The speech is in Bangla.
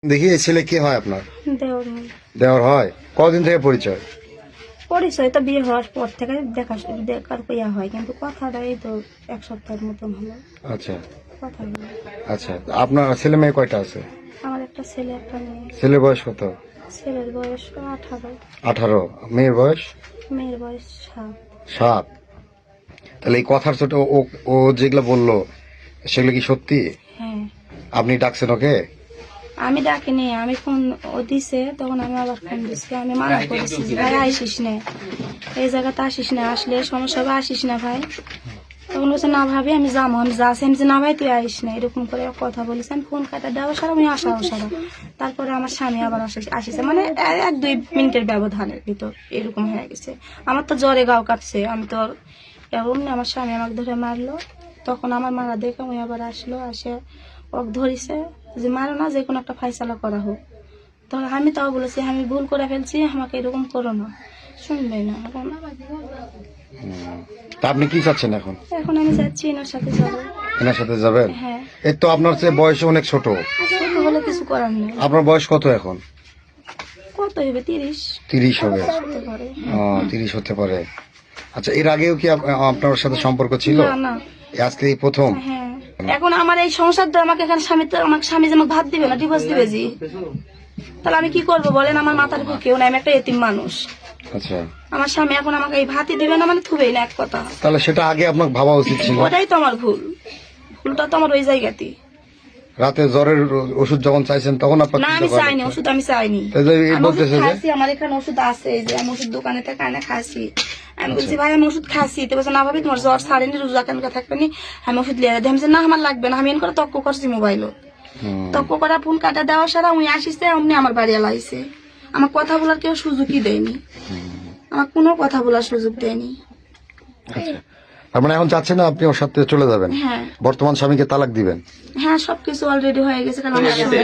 দেখি এই ছেলে কি হয় আপনার? দেওর হয়। দেওর হয়? কতদিন থেকে পরিচয়? পরিচয় তো বিয়ে হওয়ার পর থেকে দেখার ইয়া হয়, কিন্তু কথাটা এই তো এক সপ্তাহের মতন হলো আচ্ছা কথা হলো। আচ্ছা, আপনার ছেলে মেয়ে কয়টা আছে? আমার একটা ছেলে একটা মেয়ে। ছেলের বয়স কত? ছেলের বয়স 18, 18। মেয়ের বয়স? মেয়ের বয়স 7। 7। তাহলে এই কথার ছোট ও ও যেগুলো বললো সেগুলো কি সত্যি? হ্যাঁ, আপনি ডাকছেন ওকে? আমি ডাকিনি, আমি ফোন ও দিছে, তখন আমি আবার ফোন দিচ্ছি, আমি মানা করেছি যে ভাই আসিস না, এই জায়গাতে আসিস না, আসলে সমস্যা হবে, আসিস না ভাই। তখন বলছে না ভাবি আমি যাবো, আমি যাচ্ছি, আমি যে না ভাই তুই আইস না, এরকম করে কথা বলেছি। আমি ফোন কাটা দেওয়া সারা আমি আসাও সারা। তারপরে আমার স্বামী আবার আসিছে, মানে 1-2 মিনিটের ব্যবধানের ভিতর এরকম হয়ে গেছে। আমার তো জ্বরে গাও কাটছে, আমি তো এমন আমার স্বামী আমাকে ধরে মারলো। তখন আমার মারা দেখে উনি আবার আসলো, আসে ওকে ধরিছে যে মারো না, যে কোনো একটা ফাইসালা করা হোক। তখন আমি তাও বলেছি আমি ভুল করে ফেলছি, আমাকে এরকম করো না, শুনবে না। তা আপনি কি চাচ্ছেন এখন? এখন আমি যাচ্ছি এনার সাথে যাবো। এনার সাথে যাবেন? হ্যাঁ, এই তো আপনার চেয়ে বয়স অনেক ছোট। ছোট হলে কিছু করার নেই। আপনার বয়স কত এখন? কত হবে? 30 30 হবে। হতে পারে। 30 হতে পারে। আচ্ছা, এর আগেও কি আপনার সাথে সম্পর্ক ছিল? না না। আজকে এই প্রথম? হ্যাঁ, এখন আমার এই সংসারটা আমাকে এখানে স্বামী তো আমাকে স্বামী যে আমাকে ভাত দিবে না, ডিভোর্স দিবে জি, তাহলে আমি কি করবো বলেন? আমার মাথার উপর কেউ নাই, আমি একটা এতিম মানুষ। আচ্ছা, আমার স্বামী এখন আমাকে এই ভাতই দিবে না, মানে থুবেই না, এক কথা। তাহলে সেটা আগে আপনার ভাবা উচিত ছিল। ওটাই তো আমার ভুল, ভুলটা তো আমার ওই জায়গাতেই। রাতে জ্বরের ওষুধ যখন চাইছেন তখন আপনার না, আমি চাইনি ওষুধ, আমি চাইনি। আমি ওষুধ বলতেছে যে খাইছি, আমার এখানে ওষুধ আছে, এই যে আমি ওষুধ দোকানে থেকে আনে খাইছি। আমি বলছি ভাই আমি ওষুধ খাইছি, তো বলছে না ভাবি তোমার জ্বর ছাড়েনি, রোজা কেন থাকবে নি, আমি ওষুধ লিয়ে দেয়। আমি বলছি, না আমার লাগবে না, আমি এন করে তক্ক করছি মোবাইলও, তক্ক করা ফোন কাটা দেওয়া সারা উনি আসিছে, অমনি আমার বাড়ি এলাইছে। আমার কথা বলার কেউ সুযোগই দেয়নি, আমার কোনো কথা বলার সুযোগ দেয়নি। আচ্ছা, তার মানে এখন চাচ্ছেন না আপনি ওর সাথে চলে যাবেন? হ্যাঁ বর্তমান স্বামীকে তালাক দিবেন? হ্যাঁ, সবকিছু অলরেডি হয়ে গেছে, কারণ আমার স্বামী